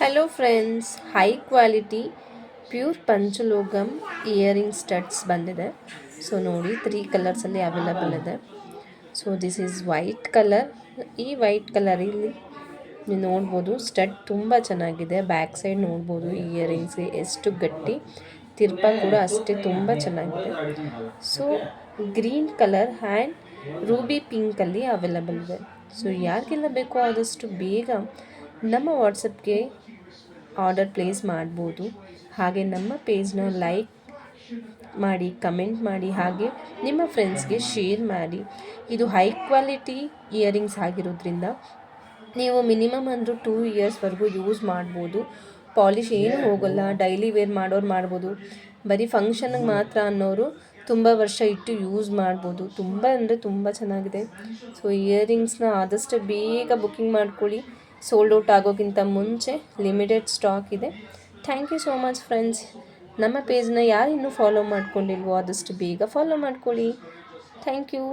Hello friends, high quality pure panchalogam earring studs ಬಂದಿದೆ. So ನೋಡಿ 3 ಕಲರ್ಸಲ್ಲಿ ಅವೈಲಬಲ್ ಇದೆ. So this is white colour. ಈ ವೈಟ್ ಕಲರಲ್ಲಿ ನೀವು ನೋಡ್ಬೋದು ಸ್ಟಡ್ ತುಂಬ ಚೆನ್ನಾಗಿದೆ. ಬ್ಯಾಕ್ ಸೈಡ್ ನೋಡ್ಬೋದು ಇಯರಿಂಗ್ಸ್ಗೆ ಎಷ್ಟು ಗಟ್ಟಿ, ತಿರ್ಪ ಕೂಡ ಅಷ್ಟೇ ತುಂಬ ಚೆನ್ನಾಗಿದೆ. So green colour and ruby ಪಿಂಕಲ್ಲಿ ಅವೈಲಬಲ್ ಇದೆ. ಸೊ ಯಾರಿಗೆಲ್ಲ ಬೇಕೋ ಆದಷ್ಟು ಬೇಗ ನಮ್ಮ ವಾಟ್ಸಪ್ಗೆ ಆರ್ಡರ್ ಪ್ಲೇಸ್ ಮಾಡ್ಬೋದು. ಹಾಗೆ ನಮ್ಮ ಪೇಜ್ನ ಲೈಕ್ ಮಾಡಿ, ಕಮೆಂಟ್ ಮಾಡಿ, ಹಾಗೆ ನಿಮ್ಮ ಫ್ರೆಂಡ್ಸ್ಗೆ ಶೇರ್ ಮಾಡಿ. ಇದು ಹೈ ಕ್ವಾಲಿಟಿ ಇಯರಿಂಗ್ಸ್ ಆಗಿರೋದ್ರಿಂದ ನೀವು ಮಿನಿಮಮ್ ಅಂದರೂ 2 ಇಯರ್ಸ್ವರೆಗೂ ಯೂಸ್ ಮಾಡ್ಬೋದು. ಪಾಲಿಷ್ ಏನೂ ಹೋಗೋಲ್ಲ. ಡೈಲಿ ವೇರ್ ಮಾಡೋರು ಮಾಡ್ಬೋದು. ಬರೀ ಫಂಕ್ಷನ್ಗೆ ಮಾತ್ರ ಅನ್ನೋರು ತುಂಬ ವರ್ಷ ಇಟ್ಟು ಯೂಸ್ ಮಾಡ್ಬೋದು. ತುಂಬ ಅಂದರೆ ತುಂಬ ಚೆನ್ನಾಗಿದೆ. ಸೊ ಇಯರಿಂಗ್ಸ್ನ ಆದಷ್ಟು ಬೇಗ ಬುಕ್ಕಿಂಗ್ ಮಾಡ್ಕೊಳ್ಳಿ. ಸೋಲ್ಡ್ ಔಟ್ ಆಗೋಕ್ಕಿಂತ ಮುಂಚೆ ಲಿಮಿಟೆಡ್ ಸ್ಟಾಕ್ ಇದೆ. Thank you so much friends. ನಮ್ಮ ಪೇಜ್ನ ಯಾರು ಇನ್ನೂ ಫಾಲೋ ಮಾಡ್ಕೊಂಡಿಲ್ವೋ ಆದಷ್ಟು ಬೇಗ ಫಾಲೋ ಮಾಡ್ಕೊಳ್ಳಿ. Thank you.